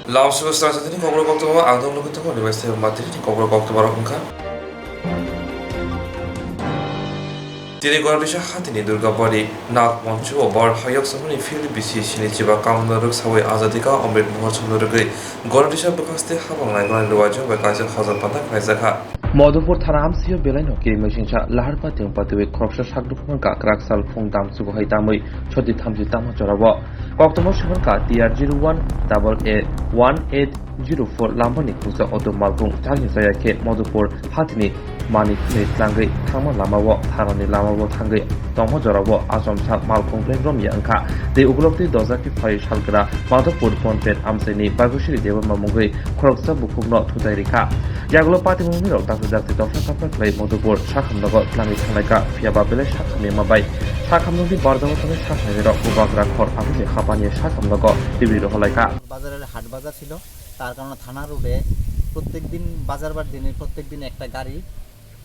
Laos Swrangchati Kokborok Agdom Lukito University of Matri Kokborok Koktwma Tiri Gorbisha Hatini Durga Body Nak Moncho Bar Hayok Samani Field BC Shinichiba Kamnaruk Sawe Azadika Omid Mohachunurugri Gorbisha Bukaste Habang Lagan Luajo Bakaja Hazan Patak Kaizaka Madhupur থানা আমসিও বেলাইনো কিরিমেশিনসা লাহারপাতিং পাতিবে খরকসা সাগরুফুনকা ক্রাকসাল ফুং দামসুগো হাইতাमै ছতি থামজি তামা চরাব কক্তমা শহরকা TR01 AA1804 Lambani খুজা অদম মালবুং জাগি জায়াকে মধুপুর হাতিনি মানি খুলে ত্লাঙ্গै থামা লামাও থানানি লামাও থাঙ্গै তমা জরাব আসমসা মালবুং ব্লেংরমিয়া अंखा दे उगलक्ति दजाकि फारि सालग्रा माधवपुर पन्टेन आमसाइनि बागुसिरि देवमा मुंगै खरकसा बुकुमनो थुदाइरिखा यागलो पातिमुनि रक दाखुजाति दफा कापा क्लै मधुपुर साखामनगो ख्लाङि थांनायका फियाबा बेले साखामनि माबाय साखामनगि बारदावतनि साखानि रक उबाग्रा खर आबुनि खापानि साखामनगो दिबिरो हलायका বাজারের হাট বাজার ছিল তার কারণে থানা রোডে প্রত্যেকদিন বাজারবার দিনে প্রত্যেকদিন একটা গাড়ি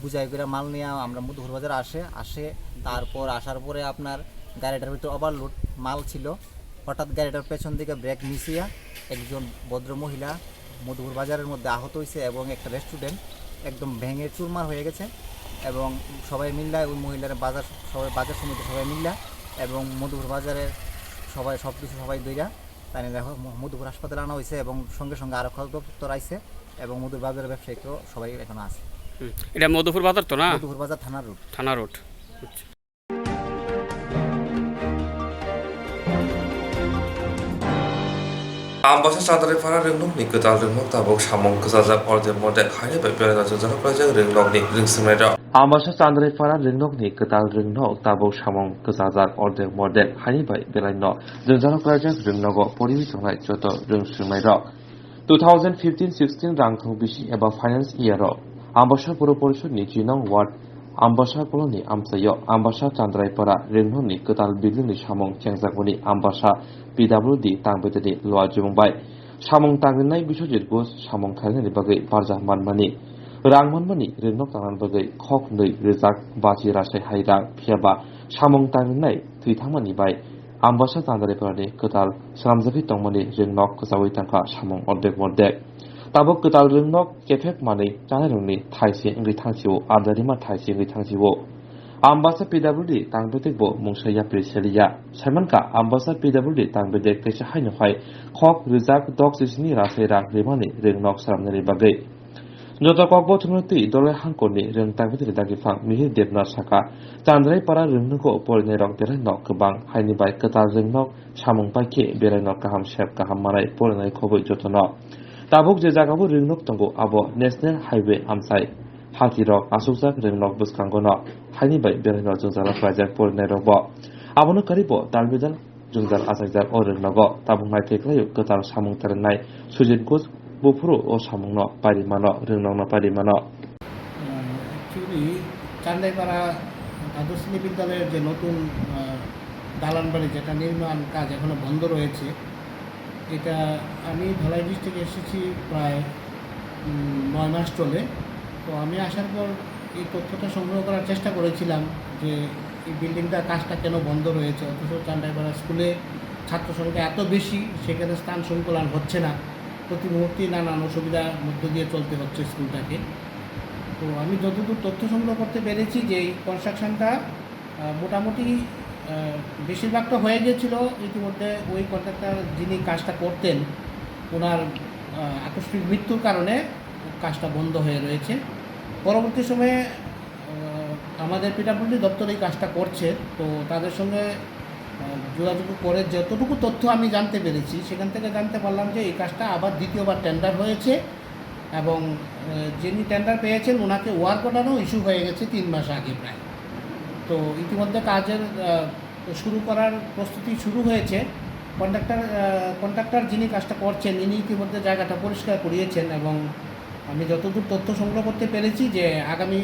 বুঝাই করে মাল নিয়ে আমরা মধুপুর বাজার আসে তারপর আসার পরে আপনার গাড়িটার ভিতরে ওভারলোড মাল ছিল হঠাৎ গাড়িটার পেছন দিকে ব্রেক মিশিয়া একজন ভদ্র মহিলা মধুপুর বাজারের মধ্যে আহত হয়েছে এবং একটা রেস্টুরেন্ট একদম ভেঙে চুরমার হয়ে গেছে এবং সবাই মিল্লা ওই মহিলার বাজার সমিতি সবাই মিল্লা এবং মধুপুর বাজারের সবাই দইরা তাই দেখো মধুপুর হাসপাতালে আনা হয়েছে এবং সঙ্গে সঙ্গে আরো খাদ্য দপ্তর আইছে এবং মধুপুর বাজারের ব্যবসায়ীকেও সবাই এখন আছে। এটা মধুপুর বাজার তো না? মধুপুর বাজার থানা road. Ambasa Chandra Fara Ringnok ni Ketal Ringnok Tabok Samong Kesajak Orde Modek Haine Bepela Jojak Project Ringnok ni Ringsimeda Ambasa Chandra Fara Ringnok ni Ketal Ringnok Tabok Samong Kesajak Orde Modek Haine Bepela Jojak Project Ringnok Poriwi Tongai Joto Ringsimeda 2015-16 Rangthong Bishi Eba Finance Year Ambasa Puro Porishod ni Jinong Ward Ambasa Poloni Amsayo Ambasa Chandra Fara Ringnok ni Ketal Bilin ni Samong Chengjakoni Ambasa PWD Tangbetani Loa Jumbai Samong Tangnai Bishojit Gus Samong Thailand Bagai Barja Manmani Rangmanmani Rinok Tangan Bagai Kok Nui Rizak Baji Rasai Haida Piaba Samong Tangnai Tuitamani Bai Ambasa Tandare Parade Ketal Sramzavi Tongmani Rinok Kasawi Tanka Samong Ordek Tabok Ketal Rinok Kefek Mani Janaruni Thaisi Ingri Tangsiwo Ardarima Thaisi Ingri Tangsiwo Ambasa PWD Tangbedek Bo Mungsaya Priselia Samanka Ambasa PWD Tangbedek Tesha Hainohai Kok Rizak Dog Sisni Rasera Rimani Ringnok Saramneri Bagai Jota Kokbo Tunati Dole Hankoni Ring Tangbedek Dagifang Mihi Debna Saka Chandrai Para Ringnoko Polinerok Berenok Kebang Haini Bai Ketal Ringnok Samung Baike Berenok Kaham Shep Kaham Marai Polinai Kobo Jotono Tabuk Jezagabu Ringnok Tongo Abo National Highway Amsai Hakirok Asukjak Ringnok Buskangono Haini Bai Berenok Jungjala Project Polinerok Bo Abono Karibo Dalbidal Jungjal Asakjak O Ringnogo Tabuk Nai Teklayo Ketal Samung Terenai Sujit Gus Bupuro O Samungno Parimano Ringnokno Parimano actually Chandaipara দ্বাদশ শ্রেণী বিদ্যালয়ের যে নতুন দালান বাড়ি যেটা নির্মাণ কাজ এখনো বন্ধ রয়েছে এটা আমি ধলাই ডিস্ট্রিক্টে এসেছি প্রায় 9 মাস চলে তো আমি আসার পর এই তথ্যটা সংগ্রহ করার চেষ্টা করেছিলাম যে এই বিল্ডিংটার কাজটা কেন বন্ধ রয়েছে অথচ চান্দাইপাড়া স্কুলে ছাত্র সংখ্যা এত বেশি সেখানে স্থান সংকুলন হচ্ছে না প্রতি মুহূর্তেই নানান অসুবিধার মধ্য দিয়ে চলতে হচ্ছে স্কুলটাকে তো আমি যতদূর তথ্য সংগ্রহ করতে পেরেছি যে এই কনস্ট্রাকশনটা মোটামুটি বেশিরভাগটা হয়ে গিয়েছিল ইতিমধ্যে ওই কন্ট্রাক্টর যিনি কাজটা করতেন ওনার আকস্মিক মৃত্যুর কারণে কাজটা বন্ধ হয়ে রয়েছে পরবর্তী সময়ে আমাদের পিডব্লিউডি দপ্তর এই কাজটা করছে তো তাদের সঙ্গে যোগাযোগ করে যতটুকু তথ্য আমি জানতে পেরেছি সেখান থেকে জানতে পারলাম যে এই কাজটা আবার দ্বিতীয়বার টেন্ডার হয়েছে এবং যিনি টেন্ডার পেয়েছেন ওনাকে ওয়ার্ক অর্ডারও ইস্যু হয়ে গেছে 3 মাস আগে প্রায় তো ইতিমধ্যে কাজের শুরু করার প্রস্তুতি শুরু হয়েছে কন্ট্রাক্টর যিনি কাজটা করছেন ইনি ইতিমধ্যে জায়গাটা পরিষ্কার করিয়েছেন এবং আমি যতদূর তথ্য সংগ্রহ করতে পেরেছি যে আগামী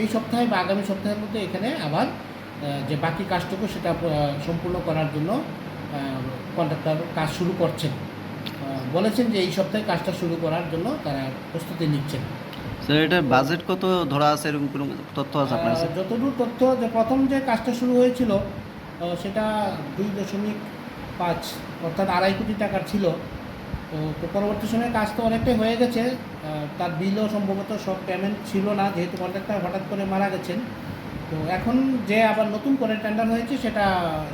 এই সপ্তাহে বা আগামী সপ্তাহের মধ্যে এখানে আবার যে বাকি কাজটুকু সেটা সম্পূর্ণ করার জন্য কন্ট্রাক্টর কাজ শুরু করছেন বলেছেন যে এই সপ্তাহে কাজটা শুরু করার জন্য তারা প্রস্তুতি নিচ্ছেন। স্যার এটার বাজেট কত ধরা আছে এরকম কোনো তথ্য আছে আপনার কাছে? যতদূর তথ্য যে প্রথম যে কাজটা শুরু হয়েছিল সেটা 2.5 অর্থাৎ 2.5 কোটি টাকার ছিল তো পরবর্তী সময়ে কাজ তো অনেকটাই হয়ে গেছে, তার বিলও সম্ভবত সব পেমেন্ট ছিল না, যেহেতু কন্ট্রাক্টর হঠাৎ করে মারা গেছেন। তো এখন যে আবার নতুন করে টেন্ডার হয়েছে সেটা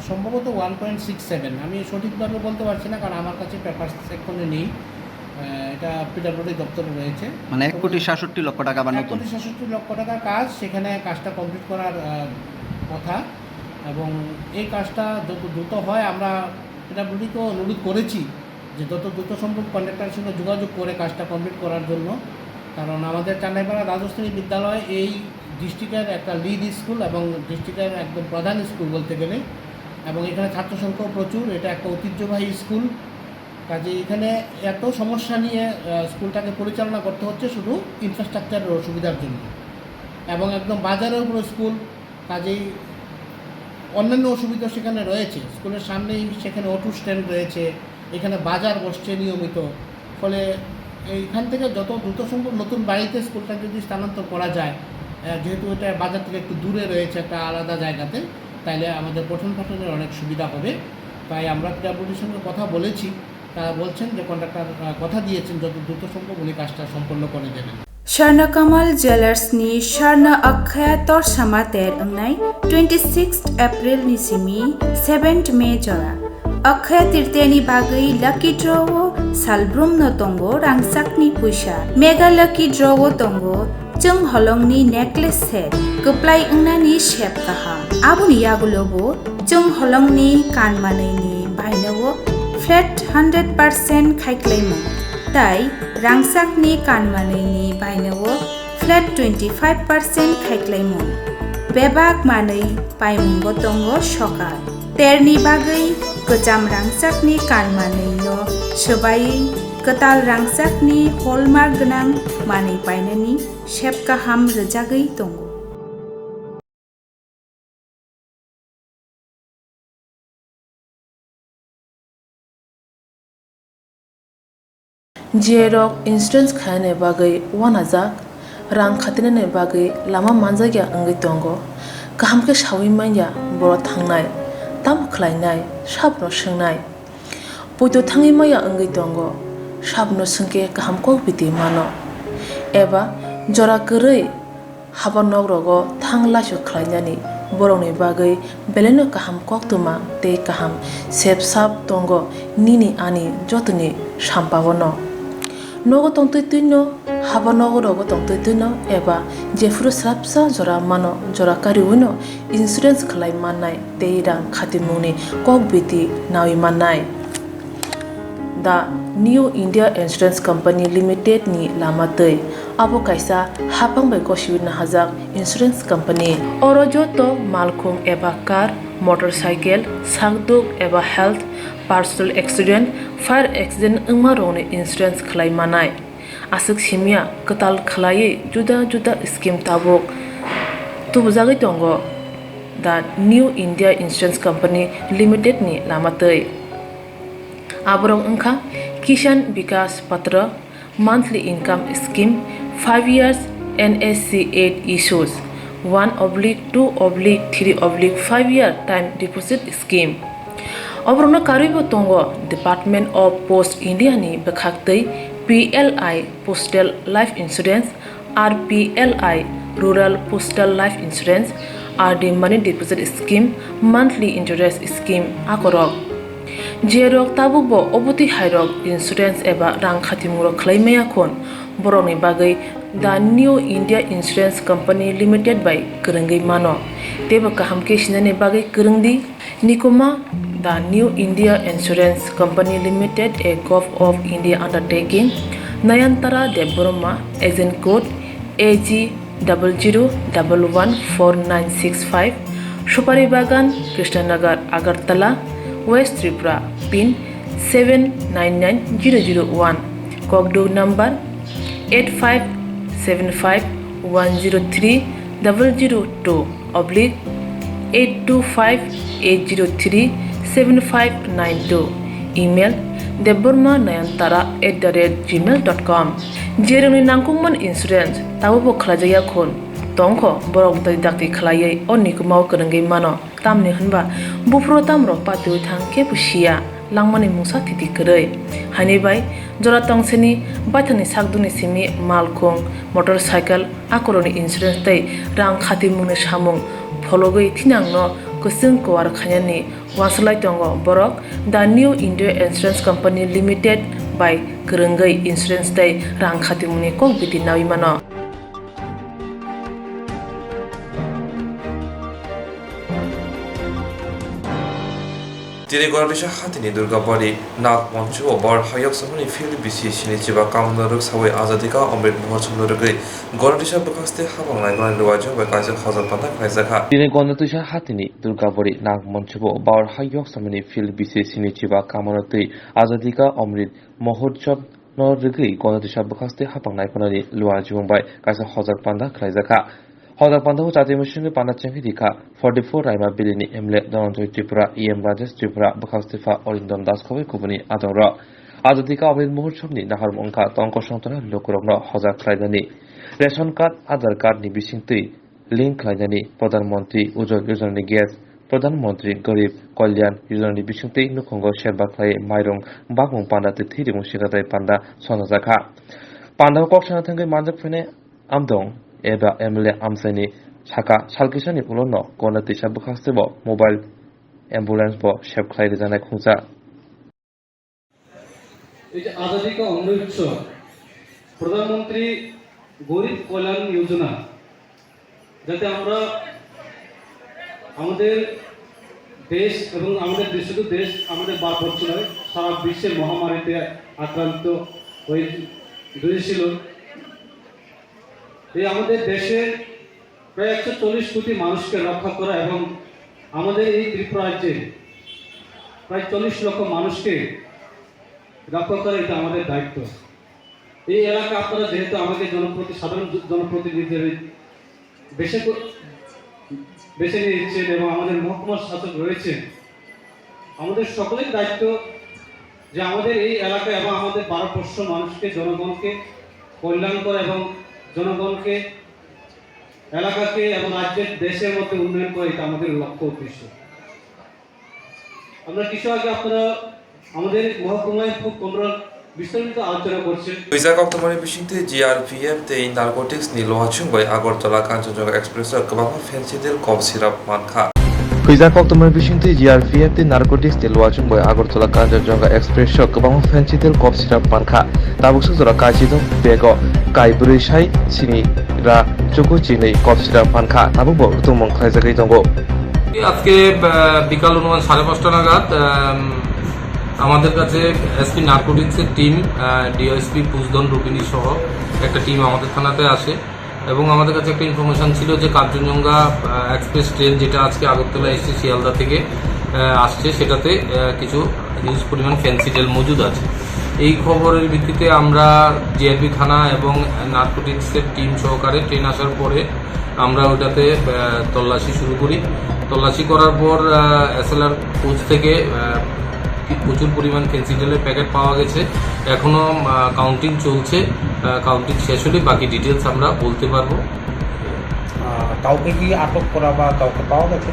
সম্ভবত 1.67, আমি সঠিকভাবে বলতে পারছি না, কারণ আমার কাছে পেপার এক্ষুনি নেই। এটা পিডব্লিউডি দপ্তরে রয়েছে, মানে 1,67,00,000 বা নতুন 1,67,00,000 টাকার কাজ। সেখানে কাজটা কমপ্লিট করার কথা, এবং এই কাজটা যত দ্রুত হয় আমরা পিডব্লিউডিকেও অনুরোধ করেছি যে যত দ্রুত সম্ভব কন্ট্রাক্টরের সঙ্গে যোগাযোগ করে কাজটা কমপ্লিট করার জন্য, কারণ আমাদের চান্দাইপাড়া দ্বাদশ শ্রেণী বিদ্যালয় এই ডিস্ট্রিক্টের একটা লিড স্কুল এবং ডিস্ট্রিক্টের একদম প্রধান স্কুল বলতে গেলে, এবং এখানে ছাত্র সংখ্যাও প্রচুর, এটা একটা ঐতিহ্যবাহী স্কুল। কাজে এখানে এত সমস্যা নিয়ে স্কুলটাকে পরিচালনা করতে হচ্ছে শুধু ইনফ্রাস্ট্রাকচারের অসুবিধার জন্য, এবং একদম বাজারের উপর স্কুল, কাজেই অন্যান্য অসুবিধা সেখানে রয়েছে। স্কুলের সামনেই সেখানে অটো স্ট্যান্ড রয়েছে, এখানে বাজার বসছে নিয়মিত, ফলে এইখান থেকে যত দ্রুত সম্ভব নতুন বাড়িতে স্কুলটা যদি স্থানান্তর করা যায়, যেহেতু এটা বাজার থেকে একটু দূরে রয়েছে একটা আলাদা জায়গাতে, তাইলে আমাদের পঠন পাঠনের অনেক সুবিধা হবে। তাই আমরা পিডব্লিউডির সঙ্গে কথা বলেছি, তারা বলছেন যে কন্ট্রাক্টর কথা দিয়েছেন যত দ্রুত সম্ভব উনি কাজটা সম্পন্ন করে দেবেন। Swarnakamal Jewelers-ni Swarna Akkhaya Torsama ter angnai 26 April ni simi 7 May jora. Akkhaya tirteni bagai lucky draw o salbrum no tongo rangsakni puisa. Mega lucky draw o tongo chung holongni necklace set. Kuplai ungnani shape kaha. Abuni yagulobo chung holongni kanmanai ni bainawo flat 100% khaiklaimo. তাই রাংসাকনি কানমানৈনি বাইনাও flat 25% খাইক্লাইমন বেবাক মাनै পাইमुंबो दंगो सकाल तेरनि बागै गोजाम रांसाकनि कानमानैनो सोबायै गोताल रांसाकनि हलमार्क गोनां मानै बायनायनि shape गाहाम रोजागै दंगो। Jerok insurance khane bagai 1000 rang khatine bagai lama manjagya angai tongo kaham ke shawi manya boro thangnai tam khlainai sabno swngnai poito thangi maya angai tongo sabno sungke kaham ko biti mano eba jora korei habanok rogo thangla su khlainani borongni bagai beleno kaham koktwma tei kaham sep sap tongo nini ani jotoni sampabono nogo tongtui tuino haba nogo rogo tongtui tuino eba jefuru srapsa jora mano jora kari uino insurance khlai manai tei rang khatimuni kokbiti nawi manai. The New India Insurance Company Limited ni lamatei abo kaisa hapang bai kosiwina hajak insurance company oro joto malkhung eba car motorcycle sakduk eba health personal accident fire accident ungma rongni insurance khlai manai asuk simia katal khlai juda juda scheme tabok tubujagi tongo the New India Insurance Company Limited ni lamatei aborong ungkha Kisan Vikas Patra monthly income scheme 5 years NSC 8 issues 1/2/3/5 year time deposit scheme obrona karibo tongo Department of Post India ni bekhaktei PLI Postal Life Insurance RPLI Rural Postal Life Insurance RD Money Deposit Scheme monthly interest scheme akorok jerok tabubo oboti hairok insurance eba rang khatimuro khlaimaya khon boroni bagai the New India Insurance Company Limited by Kurungai mano teba kaham ke sinane bagai kurungdi nikoma the New India Insurance Company Limited a Gulf of India undertaking Nayantara Deborma agent code AG 00114965 Supari Bagan Krishnanagar Agartala West Tripura pin 799001 Kokborok number 85751002/8258037592 email debormanayantara@gmail.com jerongni nangkukman insurance tabobo khlajaya khon tongkho borok dai dakti khlaiye onni kumau kurungai mano tamni hunba bufro tamro patui thang ke pusia langmani mungsa titi koroi haini bai jora tongseni baithani sakduni simi malkhung motorcycle akoroni insurance tei rang khati mungni samung phologoi thinangno kusung kwar khanyani waslai tongo borok the new India Insurance Company Limited by Kurungai Insurance tei rang khati mungni kok biti nawi mano Tini Gordisha Hatini Durgabari Nak Manchu Bar Hayok Samuni Fili Bisi Shinichiba Kamnaruk Sawe Azadika Omrit Mohachumurugri Gordisha Bukaste Habang Naigan Luajo Bakaja Hazal Panda Kaizaka Tini Gondatusha Hatini Durgabari Nak Manchu Bar Hayok Samuni Fili Bisi Shinichiba Kamnaruk Azadika Omrit Mohachum Norugri Gondatusha Bukaste Habang Naigan Luajo Bakaja Hazal Panda Kaizaka Hoda Pandahu Chati Machine Panda Chengidika 44 Raima Bilini Emle Donantoi Tripura EM Rajesh Tripura Bakastifa Orindom Daskovi Kubuni Adora Azadika Omrit Mohachumni Nahar Monka Tonko Shantana Lokuromno Hoza Klaidani Ration Card Aadhaar Card ni Bisingtui Link Klaidani Pradhan Mantri Ujjwal Yojana Gas Pradhan Mantri Garib Kalyan Yojana Bisingtui Nukongo Sherba Klai Mairong Bakmung Panda Tithiri Mushiratai Panda Sonazaka Pandahu Kokshana Thangai Manjak Fene Amdong Eba Emle Amsani Saka Salkishani Ulono Gonatisha Bukastebo Mobile Ambulance Bo Shep Klai Rizana Khunsa এই যে আজাদি কা অমৃত উৎসব প্রধানমন্ত্রী গরিব কল্যাণ যোজনা যাতে আমরা আমাদের দেশ এবং আমাদের শুধু দেশ আমাদের 12 বছর নয় সারা বিশ্বের মহামারীতে আক্রান্ত হয়েছিল এই আমাদের দেশের প্রায় 140 কোটি মানুষকে রক্ষা করা এবং আমাদের এই ত্রিপুরা রাজ্যে প্রায় 40 লক্ষ মানুষকে রক্ষা করা এটা আমাদের দায়িত্ব এই এলাকা আপনারা যেহেতু আমাকে সাধারণ জনপ্রতিনিধি বেছে নিয়েছেন এবং আমাদের মহকুমা শাসক রয়েছেন আমাদের সকলের দায়িত্ব যে আমাদের এই এলাকা এবং আমাদের 12% মানুষকে জনগণকে কল্যাণ করা এবং জনগণকে এলাকাকে এবং রাজ্যের দেশের মধ্যে উন্নয়ন করা এটা আমাদের লক্ষ্য উদ্দেশ্য আমরা কিছু আগে আপনারা আমাদের মহকুমায় খুব তোমরা বিস্তারিত আলোচনা করছেন Kuisa Koktwma Bisingte GRPF Te Narcotics Ni Lohachung Bai Agartala Kanchenjunga Express Kabama Fancy Del Cough Syrup Manka Kuisa Koktwma Bisingte GRPF Te Narcotics Te Lohachung Bai Agartala Kanchenjunga Express Kabama Fancy Del Cough Syrup Manka Tabuk Sura Kachidong Bego Kai Brishai Sini Ra Choco Chini Cough Syrup Manka Tabuk Bo Tumong Kaizakai Dongo আজকে বিকাল 5:30 নাগাদ আমাদের কাছে SP নার্কোটিক্সের team DSP পুজদন রুবিনী সহ একটা team আমাদের থানাতে আসে এবং আমাদের কাছে একটা ইনফরমেশন ছিল যে কাঞ্চনজঙ্ঘা এক্সপ্রেস ট্রেন যেটা আজকে আগরতলা এসে শিয়ালদা থেকে আসছে সেটাতে কিছু হিউজ পরিমাণ ফেন্সিডেল মজুদ আছে এই খবরের ভিত্তিতে আমরা জিআরপি থানা এবং নার্কোটিক্সের টিম সহকারে ট্রেন আসার পরে আমরা ওটাতে তল্লাশি শুরু করি তল্লাশি করার পর এসএলআর কোচ থেকে প্রচুর পরিমাণ ফেন্সিডেলের প্যাকেট পাওয়া গেছে এখনো কাউন্টিং চলছে কাউন্টিং শেষ হলে বাকি ডিটেলস আমরা বলতে পারবো কাউকে কি আটক করা বা কাউকে পাওয়া গেছে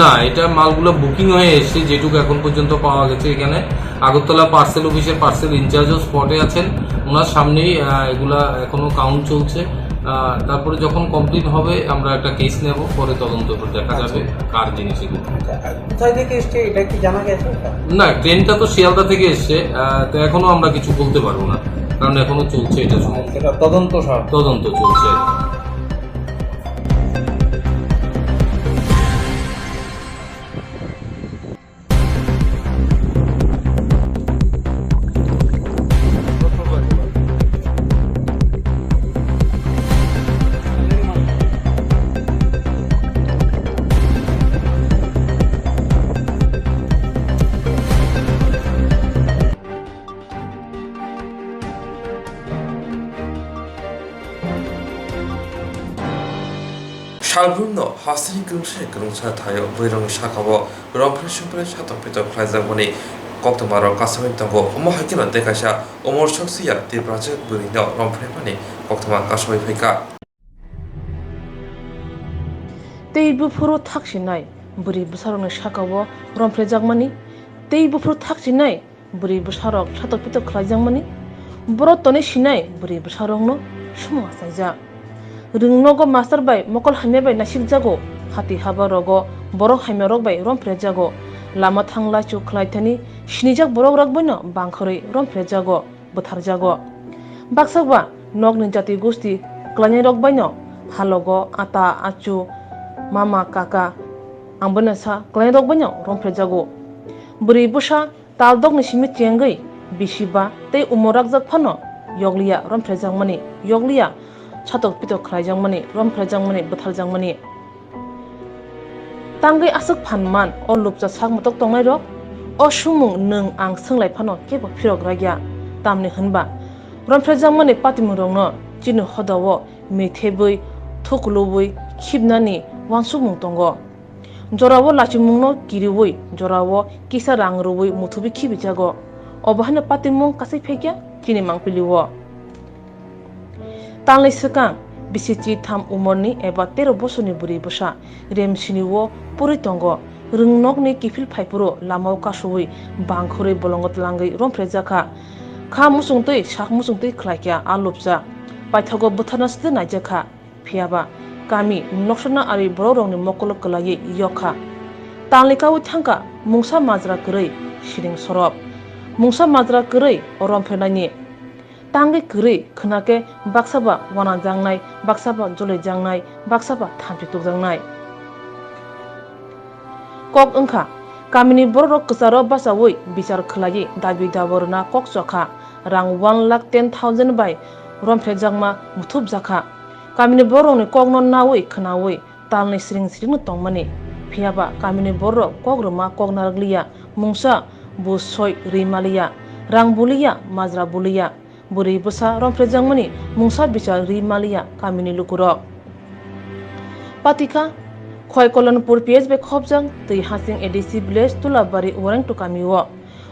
না এটা মালগুলো বুকিং হয়ে এসেছে যেটুকু এখন পর্যন্ত পাওয়া গেছে এখানে আগরতলা পার্সেল অফিসের পার্সেল ইনচার্জও স্পটে আছেন ওনার সামনেই এগুলা এখনো কাউন্ট চলছে তারপরে যখন কমপ্লিট হবে আমরা একটা কেস নেব পরে তদন্ত করে দেখা যাবে কার জিনিস এগুলো কোথায় থেকে এসছে এটা কি জানা গেছে না ট্রেনটা তো শিয়ালদা থেকে এসছে তো এখনো আমরা কিছু বলতে পারবো না কারণ এখনো চলছে এটা তদন্ত চলছে Shalbrunno Hasini Grunse Grunsa Tayo Virong Shakabo Rompre Shupre Shatopito Klazamoni Kokborok Kasami Tango Mohakina Dekasha Omor Shoksia Di Project Burino Rompre Mani Koktwma Kasoi Fika Tei bufuro thaksinai buri busarong shakawo rompre jagmani tei bufur thak sinai buri busarok satok pitok khlaijang mani borok toni sinai buri busarok no sumang saija rungnogo master bai mokol haime bai nasik jago hati haba rogo borok haime rok bai rompre jago lama thangla chu khlaithani sinijak borok rok boino bangkhorei rompre jago buthar jago baksakba nokni jati gosti klani rok baino halogo ata achu mama kaka ambona sa klani rok baino rompre jago buri busa taldok ni simi tiangai bisiba tei umorak jak phano yogliya rompre jangmani yogliya satok pitok khlaijang mani rompre jangmani buthar jangmani tangai asuk phanman o lupcha sakmatok tongnai rok o sumung nung ang sunglai phano kebo phirok ragya tamni hunba rompre jangmani patimung rokno chinu hodawo methebui thuklubui khibnani wangsumung tongo jorawo lachimungno kiriwui jorawo kisa rangrubui muthubi khibijago obahana patimung kasai phekya chini mangpiliwo tanglai sekang bisichi tham umorni eba 13 bosoni buri busa remsiniwo puri tongo rungnokni kifil phaipuro lamau kasui bangkhore bolongot langai rompre jaka kha musungtei sak musungtei khlaikya alupja paithago buthanasde najaka phiaba kami noksana ari bororongni mokol kalaye yokha tanglikawi thangka mungsa majra krei siring sorop mungsa majra krei romphenani tangai krei khnake baksaba wana jangnai baksaba jole jangnai baksaba thampituk jangnai kok engkha kamini borok ksaro basawoi bichar khlaye dabi daborna kok chokha rang 1,10,000 bai romphe jangma muthup jakha kamini borokni kokno nawoi khnawoi talni siring siring tongmani phiaba kamini borok kogroma koknargliya mungsa busoi rimaliya rang buliya majra buliya buri busa romphe jangmani mungsa bichar rimaliya kamini lukurok patika khoi kolonpur ps be khobjang tei hasing edc village tulabari warang to kamiwo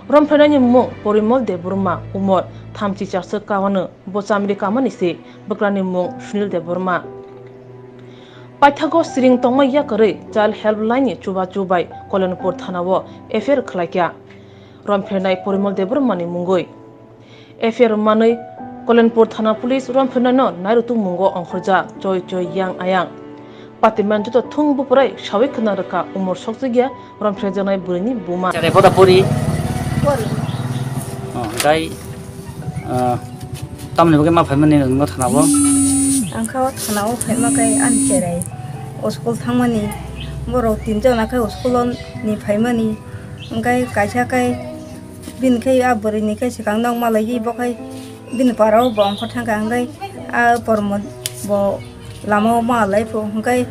romphenani mung porimol de burma umor thamchi chakse kawane bochamri kamani se bakrani mung sunil de burma paithago siring tongma yakare child helpline chuba chubai kolonpur thanawo affair khlaikya romphenai porimol de burma ni mungoi affair manai kolonpur thana police romphenano nairutu mungo ongkhorja choi choi yang ayang patiman juto thung bupurai sawi khnaraka umor sokjigya romphe janai burini buma Cari foto puri. Gai tamni bagi ma famani ngo thanawo. Angkau thanao phaima kai an cherai oskol thangmani boro tinjana kai oskolon ni phaimani ngai kaisa kai bin kai abori ni kai sikang nang malai bokai bin parau bong khothang ngai a pormod bo lamo malai pho ngai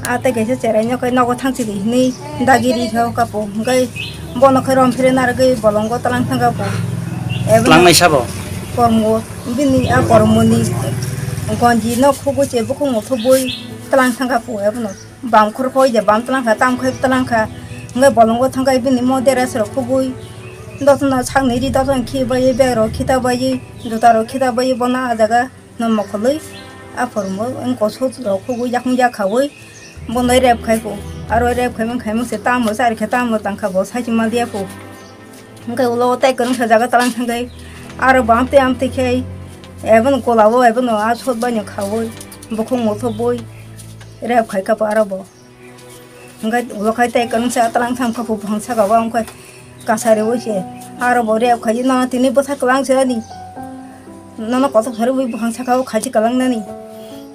a ta kaisa cherai no kai nago thangchi ni dagiri khau kapo ngai bono kai rom phire nar gai bolongo talang thanga po Lang mai sabo. pormo bini a pormoni gonji no khogo che bokho ngotho boi talang thanga po ebno bam khor khoi je bam talang kha tam khoi talang kha ngai bolongo thangai bini modera sro khoboi dotna changni ri dotn khi bai be ro khita bai dotaro khita bai bona jaga no mokholoi a pormo en ko so ro khogo yakung ja khawoi bonai rep khai po aro rep khai mo se tam mo sari kha tam mo tang kha bo sai mal dia po ngai ulo tai kan kha jaga talang thangai aro bam te am te khai even kolawo even a chot ba ni khawoi bokho ngotho boi rep khai ka pa aro bo ngai ulo khai tai kan sa talang tham kha po bhangsa ga wa ngai kasare wo che aro bo rep khai na tini botha kalang se ni na kotho khare boi bhangsa ka khaji kalang na ni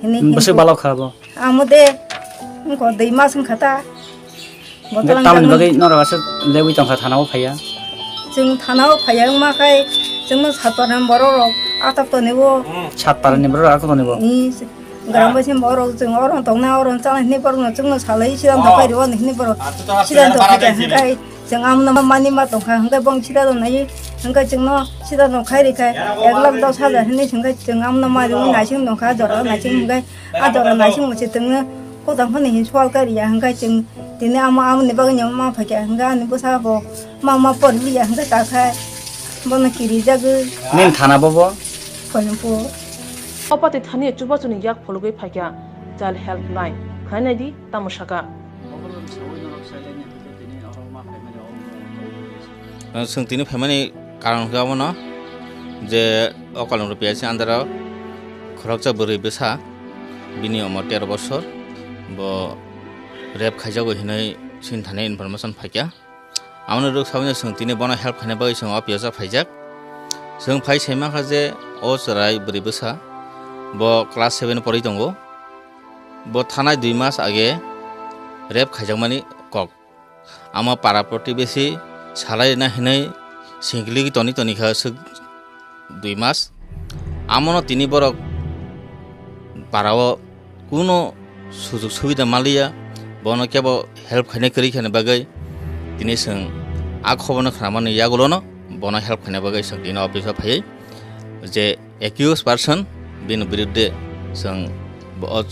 ni Bese balok khabo. amode ko dei mas khata botalang Tamni bagi nora wasa lewi tong thanawo phaya. jeng thanao phayang ma kai jengno satparam borok atap to nebo Chat parani bro aku to nebo. ni garam basim borok jeng orong tongna orong chang ni borok jengno salai sidan to kai ro ni borok sidan to kai jeng amna mani ma tong kha ngai bong sida do nai ngai jengno sida do khai ri kai eglak do sa da ni ngai jeng amna ma ro nai sing dong kha jor nai sing ngai a jor nai sing mo che teng ko dang phani hin swal kai ya ngai jeng tini ama am ni bang nyam ma phakya ngai ni bosa bo mama por li ya ngai ta khai bona kiri jag Nin thana bobo. kolpo opati thani chuba chuni yak phologai phakya child helpline khanadi tamushaka सोंथिनि फैमानि कारण न जे अकाल रुपियासि आन्दाराव खरकजा बोरै बेसा बिनि उमर 13 बছর ब rape खाइजागो हिनै सिन थानाय information फाइक्या आमनो रुक सावनो सोंथिनि बना हेल्प खाने बागै सों अपियाजा फाइजाक जों फाइ सैमाखा जे अ जराय बोरै बेसा ब क्लास 7 पढ़ी दंगो ब थानाय 2 मास आगे रेप खाइजागमानि कक आमा पारा प्रतिबेसि सालाय ना हिनै सिंगलिगि तनि खा 2 मास আমনো 3 বরক পারাও কোনো সুযোগ সুবিধা মালিয়া বন কেবল হেল্প খাইনে করি খানে বাগৈ তিনি जों आ खबरनो खालामनो यागोलनो बन हेल्प खाने बागै जों दिन अफिसाव फैयै जे एक्यूज पार्सन बिनि बिरुद्धे जों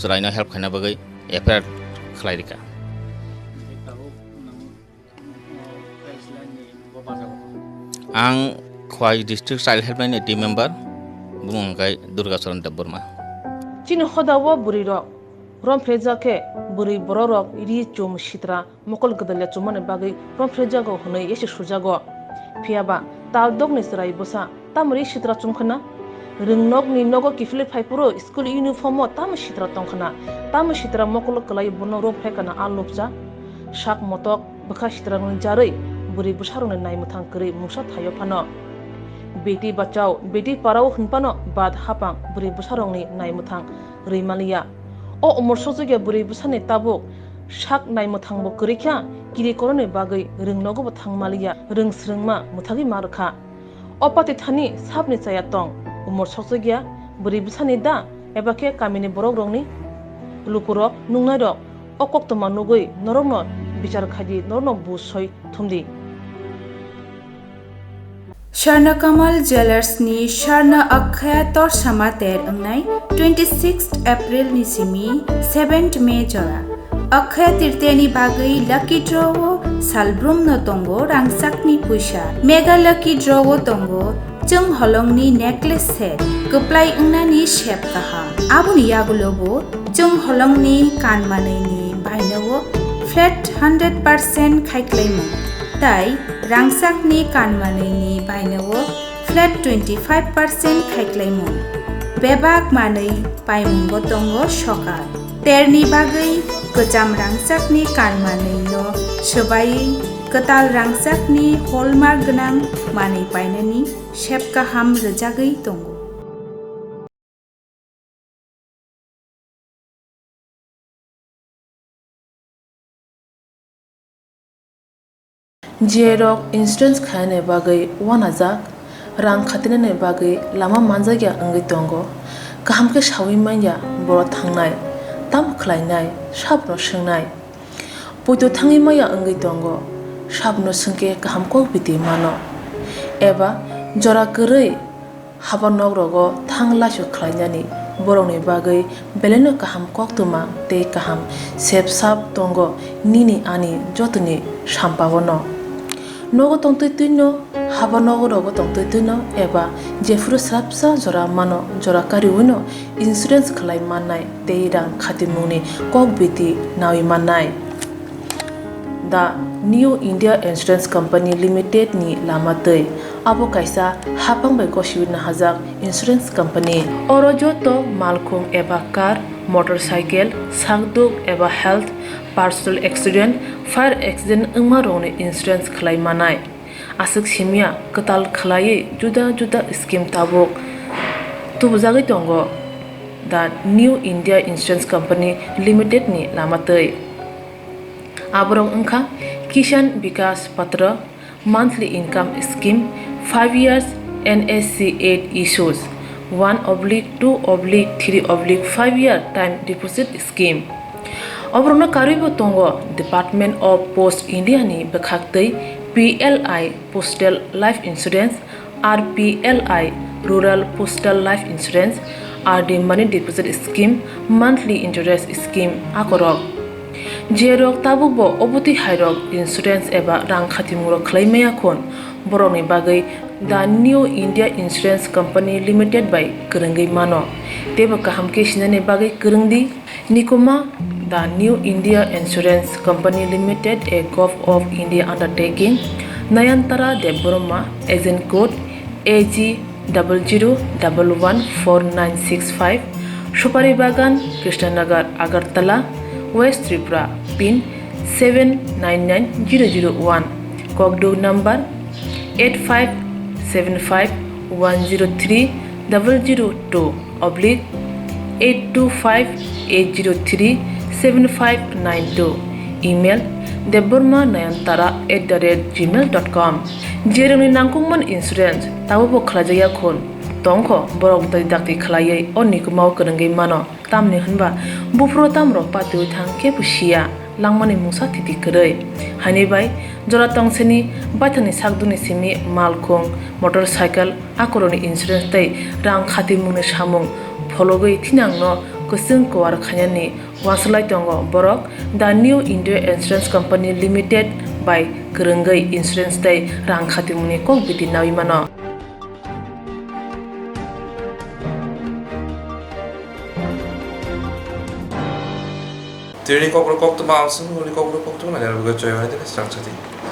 रायनो हेल्प खाने बागै एफआईआर खालायरिका आं खवाई district child helpline team member बुंगाय दुर्गाचरण देबबर्मा चिन खदावा बुरी रक रमफ्रेजाके बुरी बररक रि चुम सित्रा मकल गदल्या चुमने बागै रमफ्रेजागो हनै एसे सुजागो फियाबा ताल दगनि सराय बसा तामरि सित्रा चुमखना रिंनक नि नगो किफले फाइपुरो स्कुल यूनिफॉर्म ताम सित्रा तंखना ताम सित्रा मकल कलाई बनो रमफ्रेकना आलुपजा शाक मतक बखा सित्रा नि जारै बुरी बुसारने नायमुथां करै मुसा थायो फानो बेटी बचाओ बेटी पढ़ाओ हनपानो बाद हापां बुरी बुसारंनि नायमुथां रैमालिया ओ उमर सजगे बुरी बुसाने ताबो शाक नायमुथांबो करिख्या किरि करने बागै रोंनगोबो थांमालिया रोंस्रोंमा मुथागि मारखा अपाते थानि साबनि चाया तं उमर सजगिया बुरी बुसाने दा एबाके कामिनि बरक रंनि लुपुरक नुंनायरक ओ कोक्तमा नुगै नरंनो बिचार खादि नरनो बुसय थुमदि स्वर्णकमल ज्वेलर्सनि स्वर्ण अक्षया तोरसामा तेर अंगनाय 26 एप्रिल निसिमी 7 मे जरा अक्षया तीर्थेनि बागै लकी ड्रवो सालब्रुम न तंगो रांसाकनि पैसा मेगा लकी ड्रवो तंगो जों हलंगनि नेकलेस सेट गप्लाय अंगनानि शेप काहा आबुनि यागुलोबो जों हलंगनि कानमानैनि बायनोबो फ्लेट 100% खायख्लायमोन ताई रांसाकनि कानमानैनि बायनोबो फ्लेट 25% खायख्लायमोन बेबाक मानै बायमुंबो दंगो सकाल तेरनि बागै गोजाम रांसाकनि कानमानैनो सोबायै गोताल रांसाकनि हलमार्क गोनां मानै बायनायनि शेप गाहाम रोजागै दंगो जेरक इंश्योरेंस खाने बागै 1000 रां खातिने बागै लामा मानजागिया अंगै दंगो गाहामके सावैमाया बर थांनाय ताम खलायनाय साबनो सोंनाय पयतो थाङैमाया अंगै दंगो साबनो सोंके गाहामको बिदि मानो एबा जरा गोरै हाबा नगरगो थांलासो खलायनानि बरनि बागै बेलेनो गाहाम कोक्तमा ते गाहाम सेब साब दंगो निनि आनि जतनि सामपावनो नगो तंतैतैनो हाबा नगरगो तंतैतैनो एबा जेफुरु स्राबसा जरा मानो जरा कारिउनो इंश्योरेंस खलाय माननाय ते रां खातिमुनि कक बिति नावि माननाय दा new India insurance company limited नि लामातै आबो कायसा हापांबाय गसिबिना हाजाक इंश्योरेंस कंपनी अरजो तो मालखुम एबा कार मोटरसाइकेल सागदुक एबा health personal accident fire accident अंगमा रोने इंश्योरेंस खलाय मानाय आसक सिमिया कताल खलायै जुदा जुदा स्कीम ताबोक तुबजागै दंगो दा new India insurance company limited नि लामातै आबरं अंखा किसान विकास पत्र monthly income scheme 5 years NSC 8 issues 1/2/3/5 year time deposit scheme अब्रनो कारिबो तंगो डिपार्टमेंट ऑफ पोस्ट इंडिया नि बखाक्तै PLI postal life insurance RPLI rural postal life insurance RD money deposit scheme monthly interest scheme आकरक जेरक ताबुकबो अबुति हायरक इंश्योरेंस एबा रां खातिमुरो खलायमाया खन बरनि बागै दा new India insurance company limited बाय गोरोंगै मानो तेबो काहामके सिनाने बागै गोरोंदि निकोमा दा new India insurance company limited a gov of India undertaking Nayantara Deborma agent code AG00114965 Supari Bagan Krishnanagar Agartala West Tripura pin 799001 Kokdo number 85751020/825-803-7592 email debormanayantara@gmail.com jeremni nangkungman insurance tabo khlajaya khon tongkho borok dakti khlaiye onni kumau kanangai mano tamni hanba bufro tamro patu thang ke pusia langmani musa titi krei hani bai jora tongseni bathani sakduni simi malkhong motorcycle akoroni insurance tai rang khati mungni samung phologoi thinangno kusung kwar khanyani waslai tongo borok the new India insurance company limited by krengai insurance tai rang khati mungni kok biti nawi mano Tiri Kokborok Koktwma Koktwma na Swrangchati.